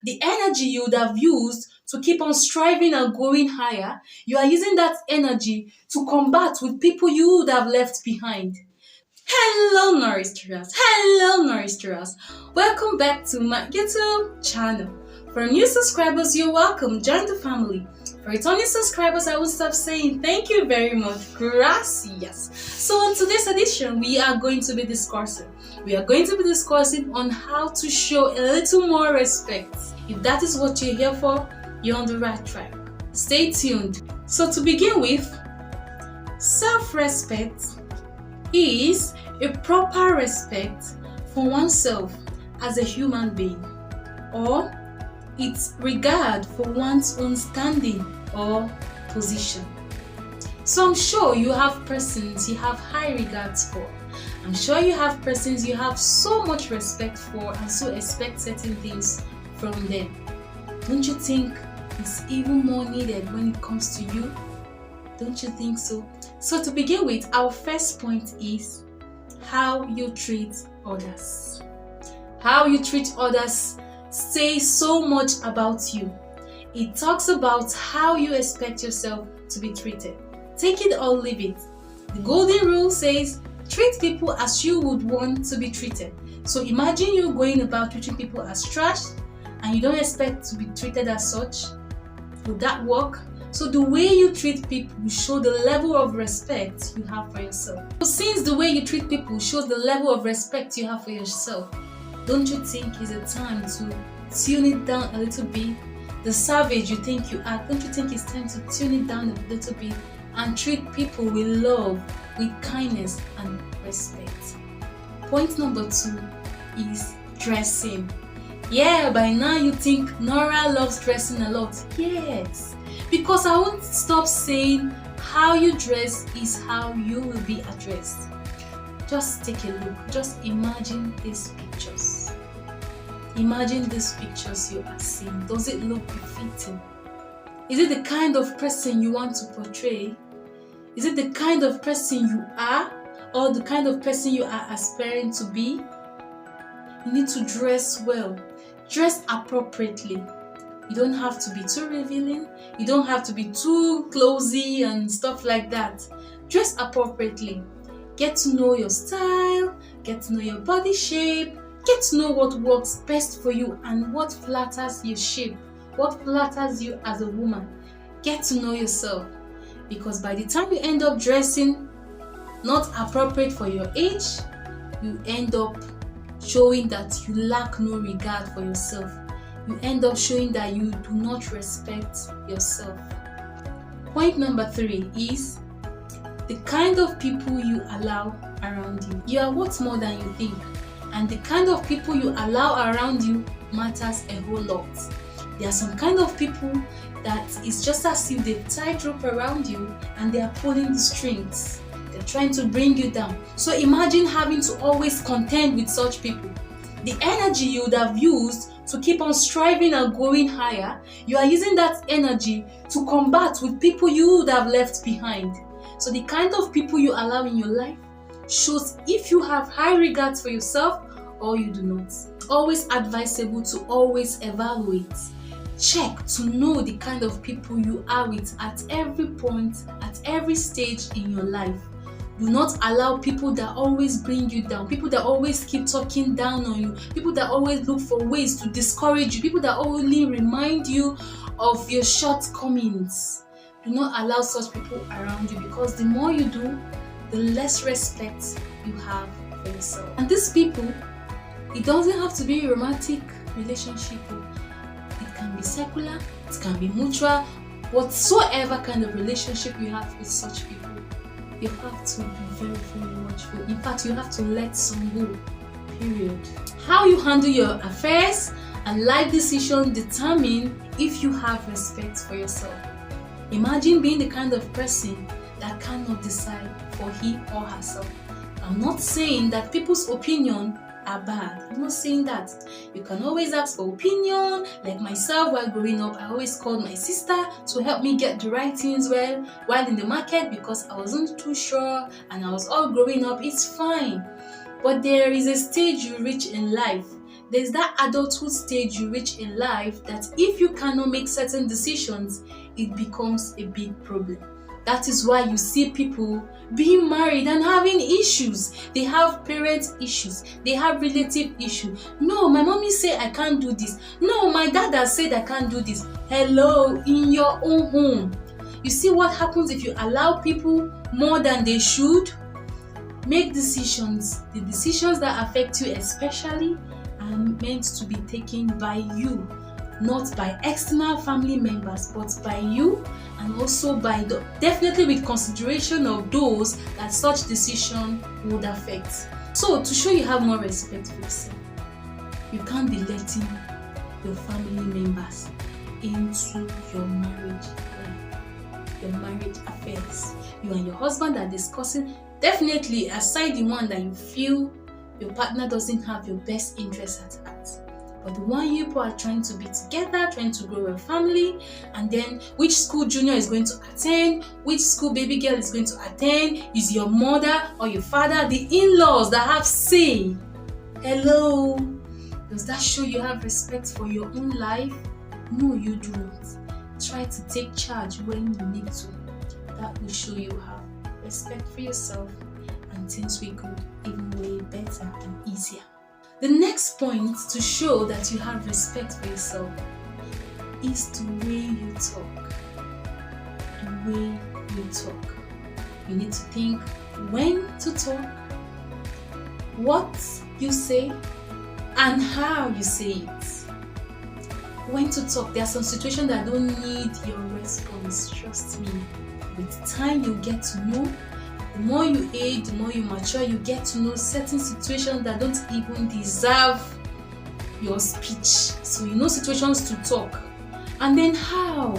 The energy you would have used to keep on striving and going higher, you are using that energy to combat with people you would have left behind. Hello Noristers! Hello Noristers! Welcome back to my YouTube channel. For new subscribers, you're welcome. Join the family. For returning subscribers, I will stop saying thank you very much. Gracias. So on today's edition, we are going to be discussing on how to show a little more respect. If that is what you're here for, you're on the right track. Stay tuned. So to begin with, self-respect is a proper respect for oneself as a human being, or it's regard for one's own standing or position. So I'm sure you have persons you have high regards for. I'm sure you have persons you have so much respect for and so expect certain things from them. Don't you think it's even more needed when it comes to you? Don't you think so? So to begin with, our first point is how you treat others. How you treat others says so much about you. It talks about how you expect yourself to be treated. Take it or leave it. The golden rule says treat people as you would want to be treated. So imagine you going about treating people as trash and you don't expect to be treated as such. Would that work? So the way you treat people will show the level of respect you have for yourself. So since the way you treat people shows the level of respect you have for yourself, don't you think it's a time to tune it down a little bit? The savage you think you are, don't you think it's time to tune it down a little bit and treat people with love, with kindness and respect? Point number 2 is dressing. Yeah, by now you think Nora loves dressing a lot. Yes, because I won't stop saying how you dress is how you will be addressed. Just take a look. Just imagine these pictures. Imagine these pictures you are seeing. Does it look befitting? Is it the kind of person you want to portray? Is it the kind of person you are, or the kind of person you are aspiring to be? You need to dress well. Dress appropriately. You don't have to be too revealing. You don't have to be too closey and stuff like that. Dress appropriately. Get to know your style, get to know your body shape, get to know what works best for you and what flatters your shape, what flatters you as a woman. Get to know yourself, because by the time you end up dressing not appropriate for your age, you end up showing that you lack no regard for yourself. You end up showing that you do not respect yourself. Point number 3 is the kind of people you allow around you. You are worth more than you think, and the kind of people you allow around you matters a whole lot. There are some kind of people that it's just as if they've tied rope around you and they are pulling the strings. They're trying to bring you down. So imagine having to always contend with such people. The energy you would have used to keep on striving and going higher, you are using that energy to combat with people you would have left behind. So the kind of people you allow in your life shows if you have high regards for yourself or you do not. Always advisable to always evaluate. Check to know the kind of people you are with at every point, at every stage in your life. Do not allow people that always bring you down, people that always keep talking down on you, people that always look for ways to discourage you, people that only remind you of your shortcomings. Do not allow such people around you, because the more you do, the less respect you have for yourself. And these people, it doesn't have to be a romantic relationship. It can be secular, it can be mutual, whatsoever kind of relationship you have with such people. You have to be very, very watchful. In fact, you have to let some go. Period. How you handle your affairs and life decisions determine if you have respect for yourself. Imagine being the kind of person that cannot decide for he or herself. I'm not saying that people's opinion are bad. I'm not saying that. You can always ask for opinion. Like myself, while growing up, I always called my sister to help me get the right things well while in the market, because I wasn't too sure and I was all growing up. It's fine. But there is a stage you reach in life There's that adulthood stage you reach in life that if you cannot make certain decisions, it becomes a big problem. That is why you see people being married and having issues. They have parent issues. They have relative issues. No, my mommy said I can't do this. No, my dad has said I can't do this. Hello, in your own home. You see what happens if you allow people more than they should? Make decisions. The decisions that affect you especially are meant to be taken by you, not by external family members, but by you, and also by definitely with consideration of those that such decision would affect. So to show you have more respect for yourself, you can't be letting your family members into your marriage affairs. You and your husband are discussing, definitely aside the one that you feel your partner doesn't have your best interest at heart, but the one you people are trying to be together, trying to grow a family, and then which school junior is going to attend, which school baby girl is going to attend, is your mother or your father, the in-laws that have say. Hello, does that show you have respect for your own life? No, you do not. Try to take charge when you need to. That will show you have respect for yourself, and things will go even way better and easier. The next point to show that you have respect for yourself is the way you talk. The way you talk. You need to think when to talk, what you say, and how you say it. When to talk, there are some situations that don't need your response. Trust me. With time, you get to know. The more you age, the more you mature, you get to know certain situations that don't even deserve your speech. So you know situations to talk. And then how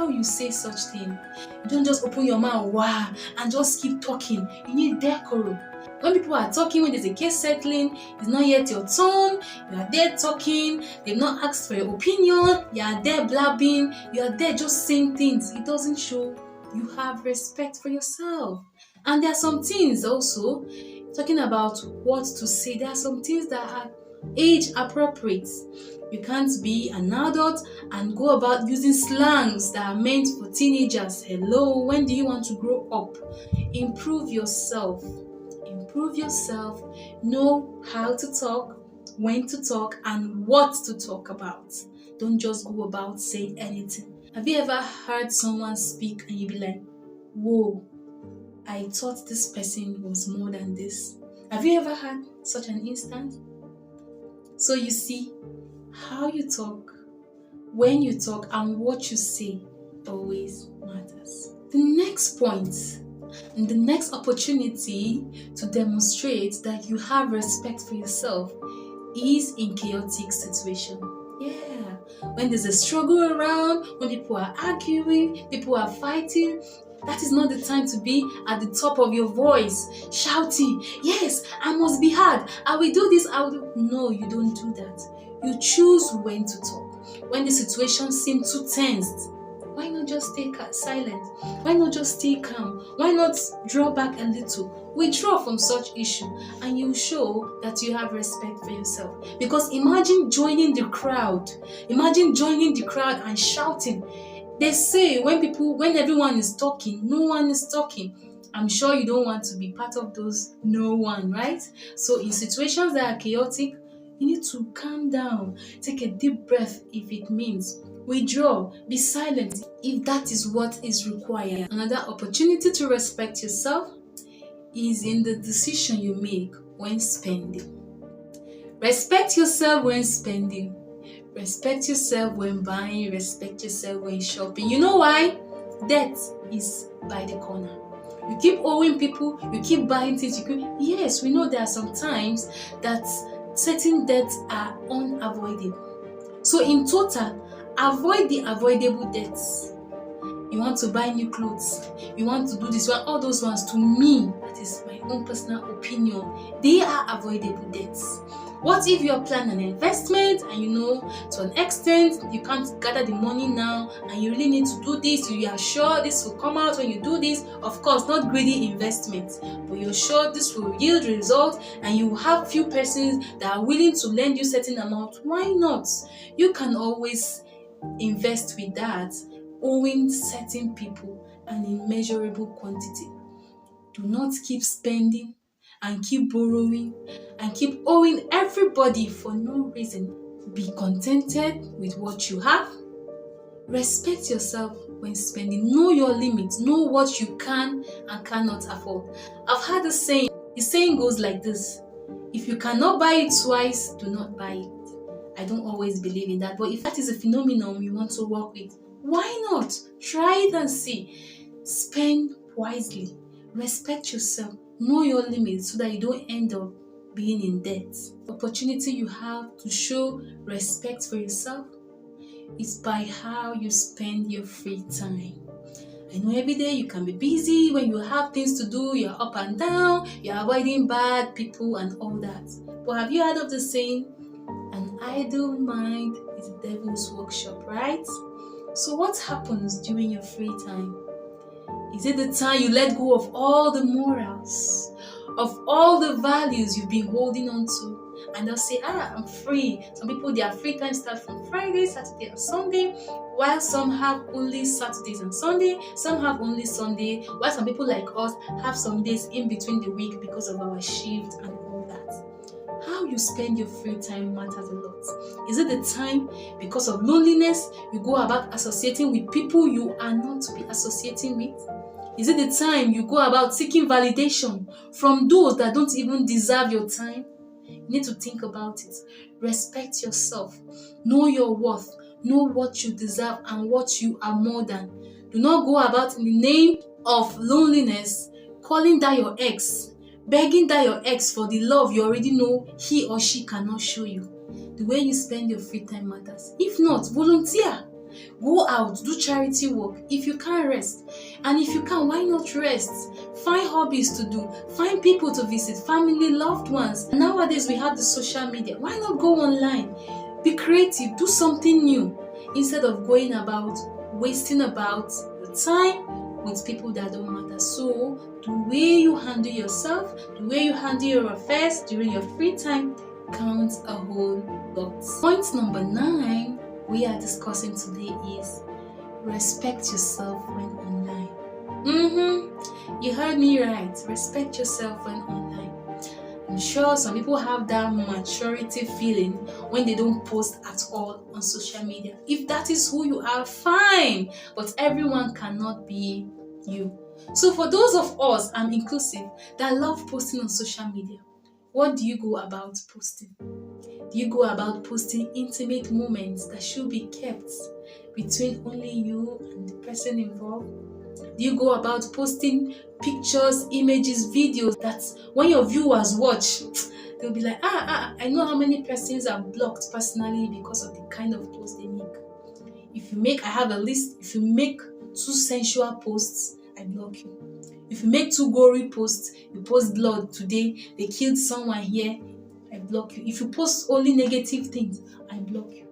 you say such thing. You don't just open your mouth, wow, and just keep talking. You need decorum. When people are talking, when there's a case settling, it's not yet your turn, you are there talking, they've not asked for your opinion, you are there blabbing, you are there just saying things. It doesn't show you have respect for yourself. And there are some things also, talking about what to say, there are some things that are age appropriate. You can't be an adult and go about using slangs that are meant for teenagers. Hello, when do you want to grow up? Improve yourself. Improve yourself. Know how to talk, when to talk, and what to talk about. Don't just go about saying anything. Have you ever heard someone speak and you be like, whoa, I thought this person was more than this? Have you ever had such an instance? So you see, how you talk, when you talk, and what you say always matters. The next point and the next opportunity to demonstrate that you have respect for yourself is in chaotic situation. Yeah, when there's a struggle around, when people are arguing, people are fighting, that is not the time to be at the top of your voice, shouting, yes, I must be heard, I will do this, I will do... No, you don't do that. You choose when to talk. When the situation seems too tensed, why not just stay silent? Why not just stay calm? Why not draw back a little? Withdraw from such issue, and you show that you have respect for yourself. Because imagine joining the crowd. Imagine joining the crowd and shouting. They say when everyone is talking, no one is talking. I'm sure you don't want to be part of those no one, right? So in situations that are chaotic, you need to calm down. Take a deep breath if it means. Withdraw, be silent if that is what is required. Another opportunity to respect yourself is in the decision you make when spending. Respect yourself when spending. Respect yourself when buying. Respect yourself when shopping. You know why? Debt is by the corner. You keep owing people, you keep buying things. Yes, we know there are some times that certain debts are unavoidable. So in total, avoid the avoidable debts. You want to buy new clothes, you want to do this, all those ones, to me, that is my own personal opinion, they are avoidable debts. What if you're planning an investment and to an extent you can't gather the money now and you really need to do this, you are sure this will come out when you do this? Of course, not greedy investment, but you're sure this will yield result and you have few persons that are willing to lend you certain amount. Why not? You can always invest with that, owing certain people an immeasurable quantity. Do not keep spending and keep borrowing and keep owing everybody for no reason. Be contented with what you have. Respect yourself when spending. Know your limits. Know what you can and cannot afford. I've heard a saying. The saying goes like this: if you cannot buy it twice, do not buy it. I don't always believe in that, but if that is a phenomenon you want to work with, why not? Try it and see. Spend wisely. Respect yourself. Know your limits so that you don't end up being in debt. The opportunity you have to show respect for yourself is by how you spend your free time. I know every day you can be busy, when you have things to do, you're up and down, you're avoiding bad people and all that. But have you heard of the saying, an idle mind is the devil's workshop, right? So what happens during your free time? Is it the time you let go of all the morals, of all the values you've been holding on to, and they'll say, I'm free. Some people, their free time starts from Friday, Saturday, and Sunday, while some have only Saturdays and Sunday, some have only Sunday, while some people like us have some days in between the week because of our shift and all that. How you spend your free time matters a lot. Is it the time because of loneliness you go about associating with people you are not to be associating with? Is it the time you go about seeking validation from those that don't even deserve your time? You need to think about it. Respect yourself. Know your worth. Know what you deserve and what you are more than. Do not go about in the name of loneliness, calling that your ex, begging that your ex for the love you already know he or she cannot show you. The way you spend your free time matters. If not, volunteer. Go out, do charity work if you can't rest. And if you can, why not rest? Find hobbies to do, find people to visit, family, loved ones. Nowadays we have the social media. Why not go online? Be creative, do something new instead of going about wasting about the time with people that don't matter. So the way you handle yourself, the way you handle your affairs during your free time counts a whole lot. Point number 9 we are discussing today is respect yourself when online. You heard me right. Respect yourself when online. I'm sure some people have that maturity feeling when they don't post at all on social media. If that is who you are, fine. But everyone cannot be you. So for those of us, I'm inclusive, that love posting on social media, what do you go about posting? Do you go about posting intimate moments that should be kept between only you and the person involved? Do you go about posting pictures, images, videos that when your viewers watch, they'll be like, I know how many persons are blocked personally because of the kind of post they make. I have a list. If you make 2 sensual posts, I block you. If you make 2 gory posts, you post blood today, they killed someone here, I block you. If you post only negative things, I block you.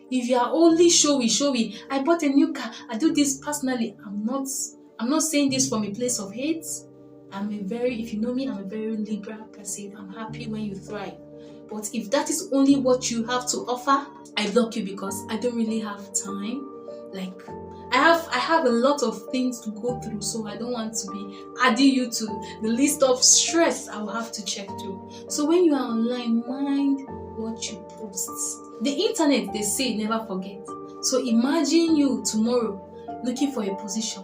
If you are only showy, I bought a new car, I do this personally. I'm not saying this from a place of hate. If you know me, I'm a very liberal person. I'm happy when you thrive. But if that is only what you have to offer, I block you because I don't really have time. Like, I have a lot of things to go through, so I don't want to be adding you to the list of stress I will have to check through. So when you are online, mind what you post. The internet, they say, never forget. So imagine you tomorrow looking for a position,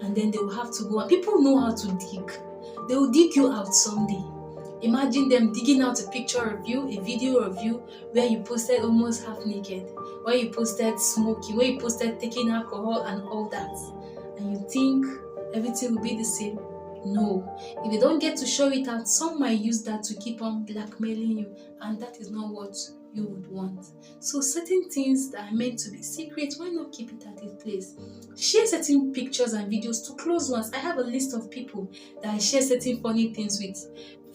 and then they will have to go. People know how to dig. They will dig you out someday. Imagine them digging out a picture of you, a video of you, where you posted almost half naked, where you posted smoking, where you posted taking alcohol and all that. And you think everything will be the same. No. If you don't get to show it out, some might use that to keep on blackmailing you, and that is not what you would want. So certain things that are meant to be secret, why not keep it at its place? Share certain pictures and videos to close ones. I have a list of people that I share certain funny things with.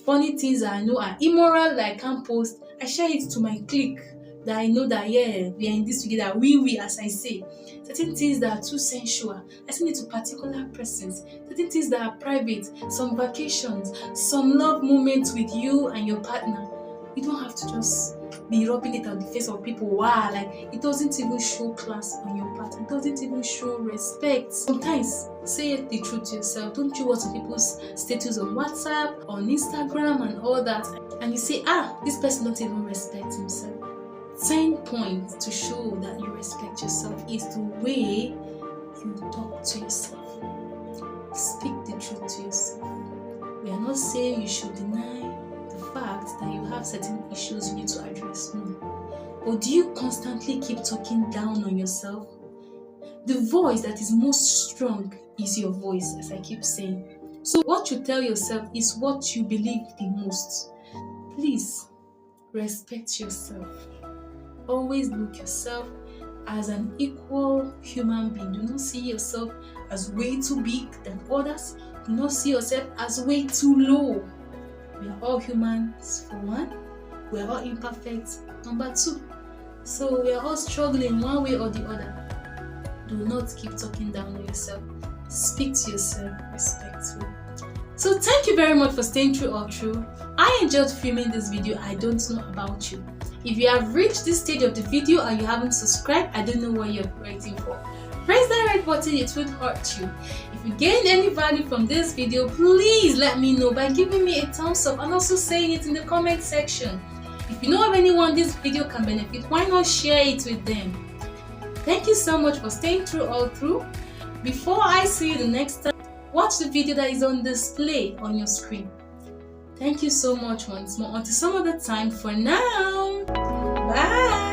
Funny things that I know are immoral, that I can't post, I share it to my clique that I know that, yeah, we are in this together. We, as I say. Certain things that are too sensual, I send it to particular persons. Certain things that are private, some vacations, some love moments with you and your partner. You don't have to just be rubbing it on the face of people. Wow, like it doesn't even show class on your part. It doesn't even show respect. Sometimes say the truth to yourself. Don't you watch people's status on WhatsApp, on Instagram, and all that, and you say, this person don't even respect himself. 10 points to show that you respect yourself is the way you talk to yourself. Speak the truth to yourself. We are not saying you should deny the fact that you have certain issues you need to address. No. Or do you constantly keep talking down on yourself? The voice that is most strong is your voice, as I keep saying. So what you tell yourself is what you believe the most. Please respect yourself. Always look yourself as an equal human being. Do not see yourself as way too big than others. Do not see yourself as way too low. We are all humans, for one. We are all imperfect, number two. So we are all struggling one way or the other. Do not keep talking down on yourself. Speak to yourself respectfully. So thank you very much for staying through all through. I enjoyed filming this video. I don't know about you. If you have reached this stage of the video and you haven't subscribed, I don't know what you're waiting for. Press that red button, it won't hurt you. If you gained any value from this video, please let me know by giving me a thumbs up and also saying it in the comment section. If you know of anyone this video can benefit, why not share it with them? Thank you so much for staying through all through. Before I see you the next time, watch the video that is on display on your screen. Thank you so much once more. Until some other time, for now. Bye.